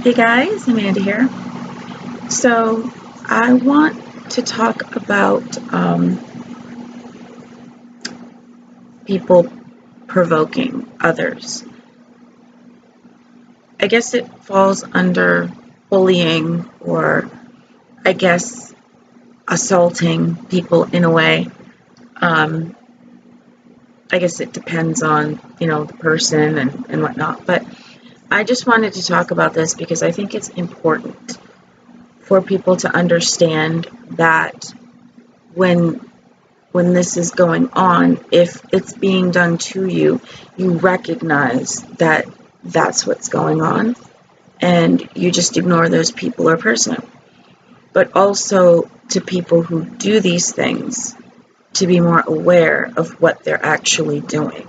Hey guys, Amanda here. So I want to talk about people provoking others. I guess it falls under bullying, or I guess assaulting people in a way. I guess it depends on, the person and whatnot. But I just wanted to talk about this because I think it's important for people to understand that when this is going on, if it's being done to you, you recognize that that's what's going on, and you just ignore those people or person. But also to people who do these things, to be more aware of what they're actually doing.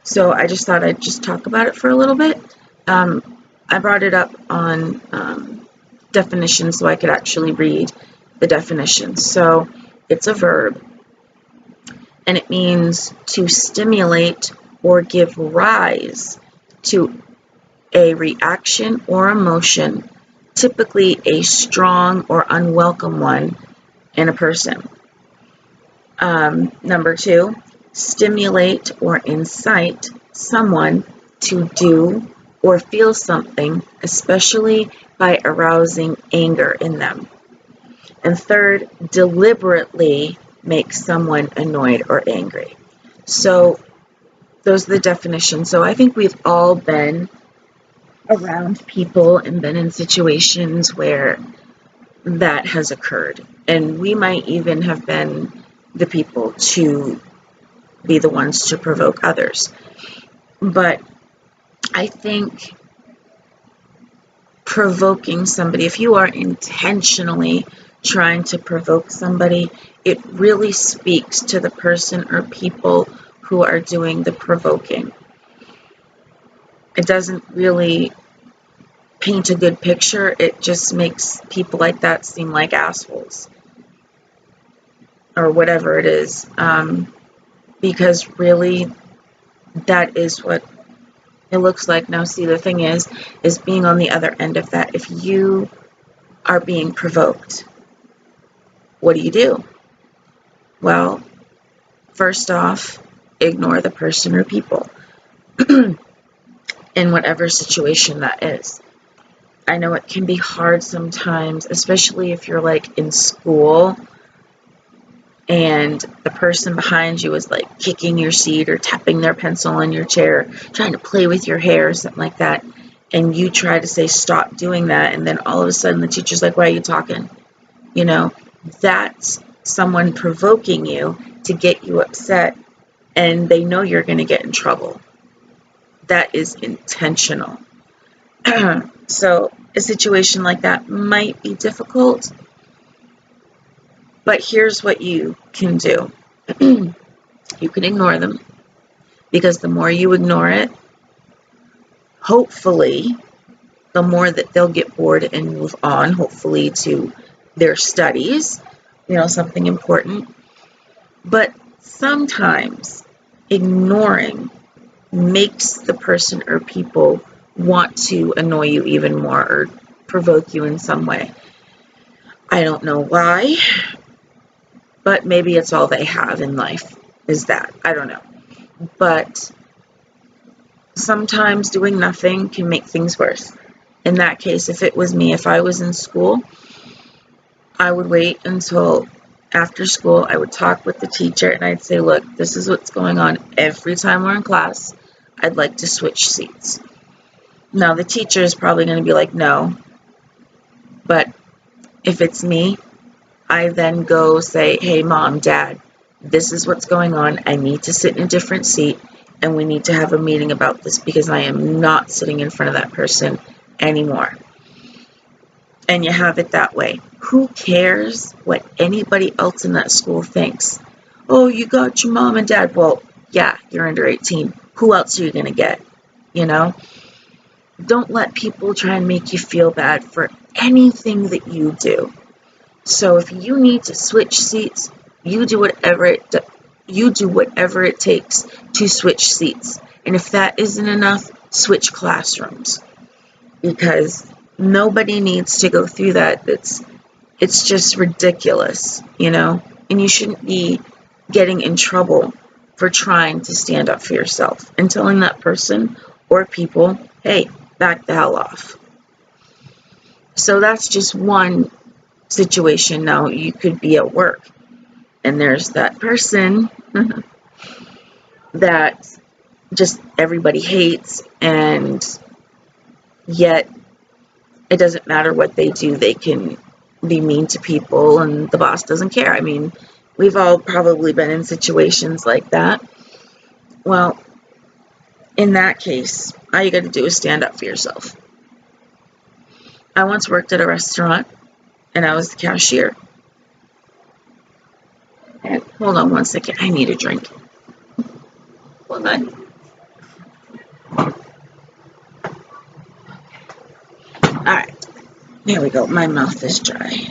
So I just thought I'd just talk about it for a little bit. I brought it up on definitions so I could actually read the definition. So it's a verb, and it means to stimulate or give rise to a reaction or emotion, typically a strong or unwelcome one in a person. Number 2, stimulate or incite someone to do or feel something, especially by arousing anger in them. And 3rd, deliberately make someone annoyed or angry. So those are the definitions. So I think we've all been around people and been in situations where that has occurred. And we might even have been the people to be the ones to provoke others. But I think provoking somebody, if you are intentionally trying to provoke somebody, it really speaks to the person or people who are doing the provoking. It doesn't really paint a good picture. It just makes people like that seem like assholes or whatever it is, because really that is what it looks like. Now see, the thing is being on the other end of that, if you are being provoked, what do? Well, first off, ignore the person or people in whatever situation that is. I know it can be hard sometimes, especially if you're like in school and the person behind you is like kicking your seat or tapping their pencil on your chair, trying to play with your hair or something like that, and you try to say stop doing that, and then all of a sudden the teacher's like, why are you talking? That's someone provoking you to get you upset, and they know you're going to get in trouble. That is intentional. So a situation like that might be difficult, but here's what you can do. You can ignore them, because the more you ignore it, hopefully, the more that they'll get bored and move on, hopefully to their studies, something important. But sometimes ignoring makes the person or people want to annoy you even more or provoke you in some way. I don't know why, but maybe it's all they have in life is that. I don't know. But sometimes doing nothing can make things worse. In that case, if it was me, if I was in school, I would wait until after school. I would talk with the teacher and I'd say, look, this is what's going on every time we're in class. I'd like to switch seats. Now, the teacher is probably going to be like, no. But if it's me, I then go say, hey, mom, dad, this is what's going on. I need to sit in a different seat, and we need to have a meeting about this because I am not sitting in front of that person anymore. And you have it that way. Who cares what anybody else in that school thinks? Oh, you got your mom and dad. Well, yeah, you're under 18. Who else are you going to get? Don't let people try and make you feel bad for anything that you do. So if you need to switch seats, you do whatever it takes to switch seats. And if that isn't enough, switch classrooms. because nobody needs to go through that. It's just ridiculous, and you shouldn't be getting in trouble for trying to stand up for yourself and telling that person or people, hey, back the hell off. So that's just one situation. Now you could be at work and there's that person that just everybody hates, and yet it doesn't matter what they do, they can be mean to people and the boss doesn't care. I mean, we've all probably been in situations like that. Well, in that case, all you got to do is stand up for yourself. I once worked at a restaurant and I was the cashier. And hold on one second, I need a drink. Hold on. Alright, there we go. My mouth is dry.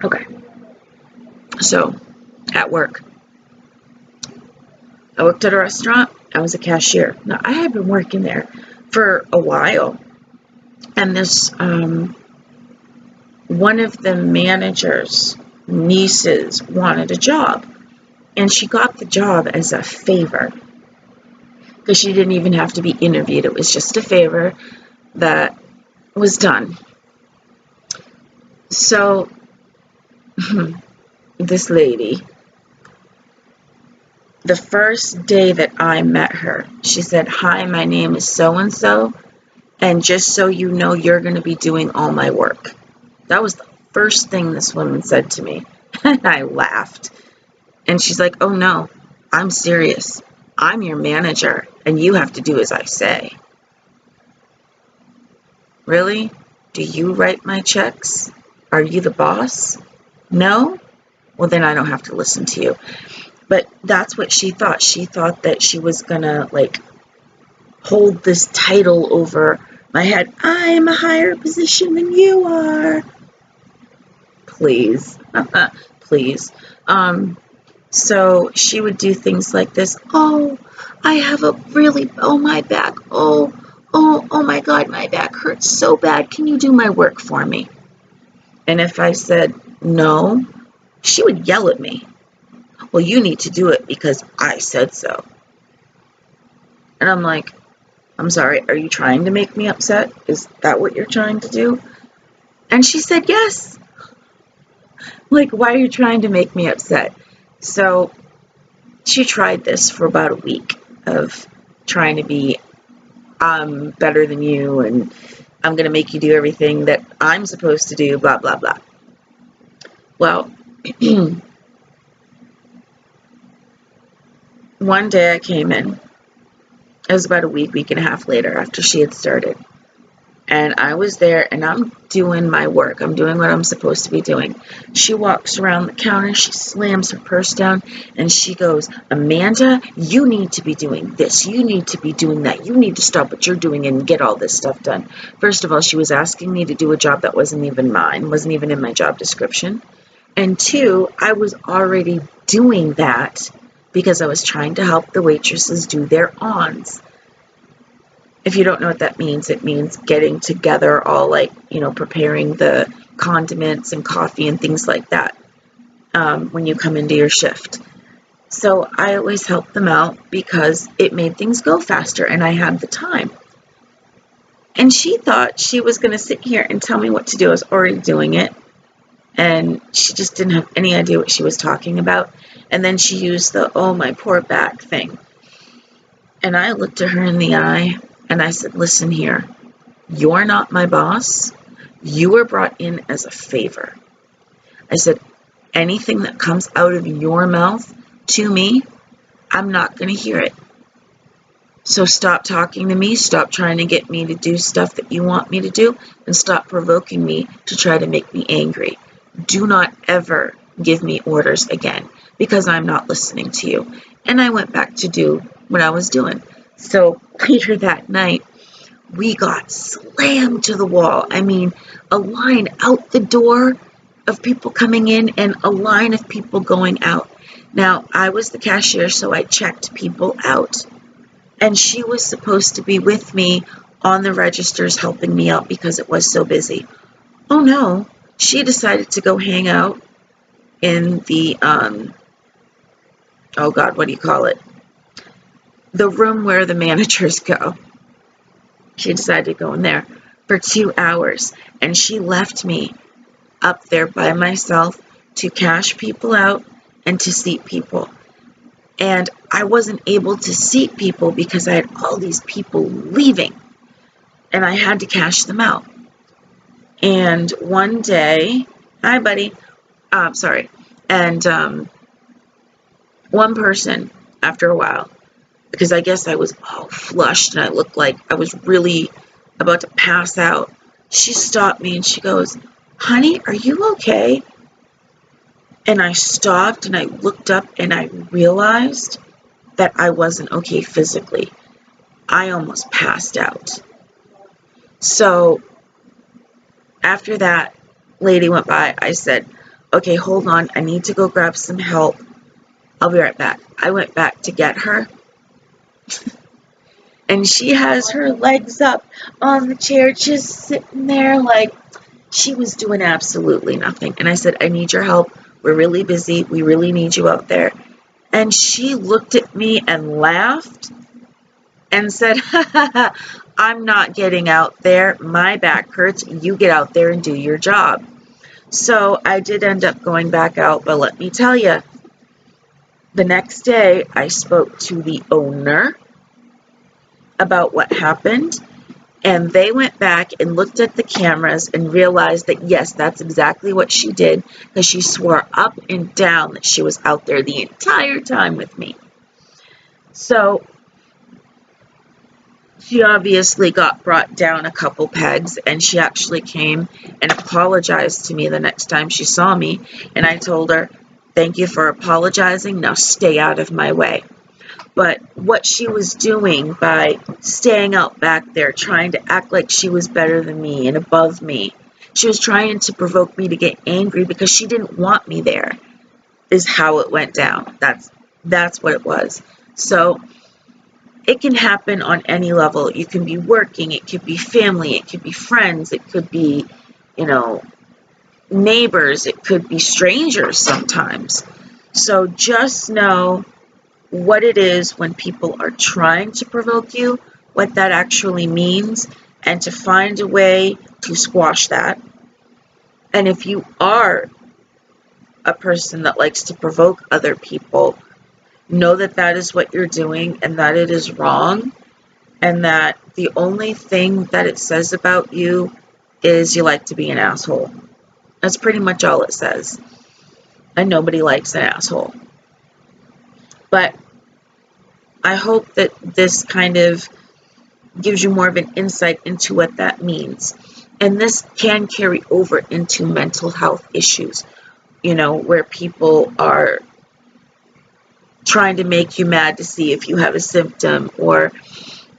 Okay. So, at work. I worked at a restaurant. I was a cashier. Now, I had been working there for a while. And this, one of the manager's nieces wanted a job. And she got the job as a favor. Because she didn't even have to be interviewed. It was just a favor that was done. So, this lady, the first day that I met her, she said, "Hi, my name is so-and-so, and just so you know, you're going to be doing all my work." That was the first thing this woman said to me. And I laughed. And she's like, "Oh no, I'm serious. I'm your manager, and you have to do as I say." Really? Do you write my checks? Are you the boss? No? Well, then I don't have to listen to you. But that's what she thought. She thought that she was gonna, hold this title over my head. I am a higher position than you are. Please. Please. So she would do things like this. "Oh, I have my back. Oh my God, my back hurts so bad. Can you do my work for me?" And if I said no, she would yell at me. "Well, you need to do it because I said so." And I'm like, "I'm sorry, are you trying to make me upset? Is that what you're trying to do?" And she said, "Yes." Like, why are you trying to make me upset? So she tried this for about a week of trying to be, "I'm better than you, and I'm going to make you do everything that I'm supposed to do, blah, blah, blah." Well, one day I came in. It was about a week and a half later after she had started. And I was there, and I'm doing my work. I'm doing what I'm supposed to be doing. She walks around the counter, she slams her purse down, and she goes, "Amanda, you need to be doing this. You need to be doing that. You need to stop what you're doing and get all this stuff done." First of all, she was asking me to do a job that wasn't even mine, wasn't even in my job description. And two, I was already doing that because I was trying to help the waitresses do their ons. If you don't know what that means, it means getting together all preparing the condiments and coffee and things like that when you come into your shift. So I always helped them out because it made things go faster and I had the time. And she thought she was going to sit here and tell me what to do. I was already doing it. And she just didn't have any idea what she was talking about. And then she used the, "oh, my poor back" thing. And I looked at her in the eye. And I said, "Listen here, you're not my boss. You were brought in as a favor." I said, "Anything that comes out of your mouth to me, I'm not going to hear it. So stop talking to me, stop trying to get me to do stuff that you want me to do, and stop provoking me to try to make me angry. Do not ever give me orders again, because I'm not listening to you." And I went back to do what I was doing. So later that night, we got slammed to the wall. I mean, a line out the door of people coming in and a line of people going out. Now, I was the cashier, so I checked people out. And she was supposed to be with me on the registers helping me out because it was so busy. Oh no, she decided to go hang out in the, oh God, what do you call it? The room where the managers go. She decided to go in there for 2 hours, and she left me up there by myself to cash people out and to seat people. And I wasn't able to seat people because I had all these people leaving, and I had to cash them out. And one day, hi buddy, sorry, and one person, after a while, because I guess I was all flushed and I looked like I was really about to pass out, she stopped me and she goes, "Honey, are you okay?" And I stopped and I looked up and I realized that I wasn't okay physically. I almost passed out. So after that lady went by, I said, "Okay, hold on. I need to go grab some help. I'll be right back." I went back to get her, and she has her legs up on the chair, just sitting there like she was doing absolutely nothing. And I said, "I need your help. We're really busy. We really need you out there." And she looked at me and laughed and said, "Ha ha ha, I'm not getting out there. My back hurts. You get out there and do your job." So I did end up going back out, but let me tell you, the next day I spoke to the owner about what happened, and they went back and looked at the cameras and realized that yes, that's exactly what she did, because she swore up and down that she was out there the entire time with me. So she obviously got brought down a couple pegs, and she actually came and apologized to me the next time she saw me, and I told her, "Thank you for apologizing, now stay out of my way." But what she was doing by staying out back there, trying to act like she was better than me and above me, she was trying to provoke me to get angry because she didn't want me there, is how it went down. That's what it was. So it can happen on any level. You can be working, it could be family, it could be friends, it could be, neighbors, it could be strangers sometimes. So just know what it is when people are trying to provoke you, what that actually means, and to find a way to squash that. And if you are a person that likes to provoke other people, know that that is what you're doing and that it is wrong, and that the only thing that it says about you is you like to be an asshole. That's pretty much all it says. And nobody likes an asshole. But I hope that this kind of gives you more of an insight into what that means. And this can carry over into mental health issues, where people are trying to make you mad to see if you have a symptom, or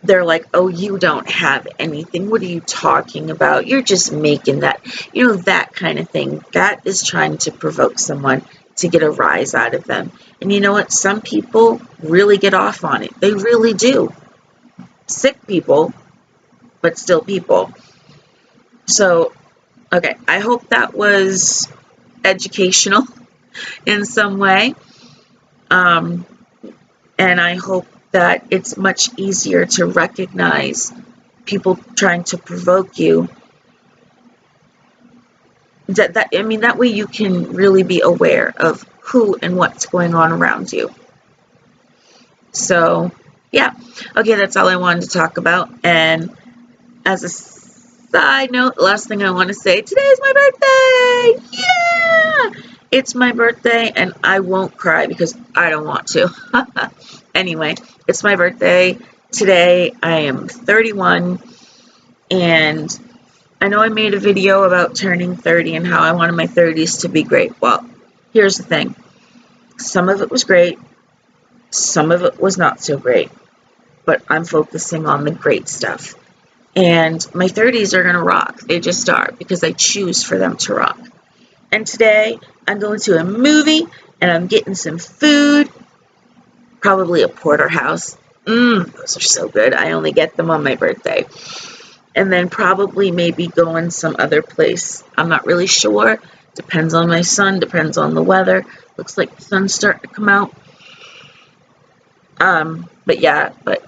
they're like, "Oh, you don't have anything. What are you talking about? You're just making that," that kind of thing. That is trying to provoke someone to get a rise out of them. And you know what? Some people really get off on it. They really do. Sick people, but still people. So, okay, I hope that was educational in some way. And I hope that it's much easier to recognize people trying to provoke you. That way you can really be aware of who and what's going on around you. So, yeah. Okay, that's all I wanted to talk about. And as a side note, the last thing I want to say, today is my birthday! Yeah! It's my birthday, and I won't cry because I don't want to. Anyway, it's my birthday. Today, I am 31, and I know I made a video about turning 30 and how I wanted my 30s to be great. Well, here's the thing. Some of it was great. Some of it was not so great. But I'm focusing on the great stuff. And my 30s are going to rock. They just are, because I choose for them to rock. And today, I'm going to a movie, and I'm getting some food. Probably a porterhouse. Those are so good. I only get them on my birthday. And then probably maybe going some other place. I'm not really sure. Depends on my son, depends on the weather. Looks like the sun's starting to come out. But yeah, but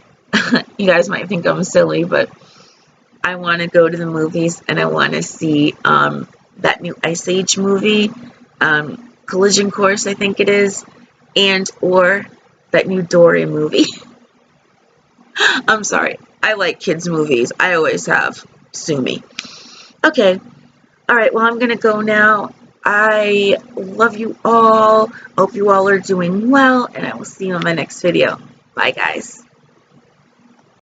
you guys might think I'm silly, but I want to go to the movies and I want to see that new Ice Age movie, Collision Course, I think it is, and or that new Dory movie. I'm sorry. I like kids' movies. I always have. Sue me. Okay. All right. Well, I'm going to go now. I love you all. Hope you all are doing well, and I will see you in my next video. Bye, guys.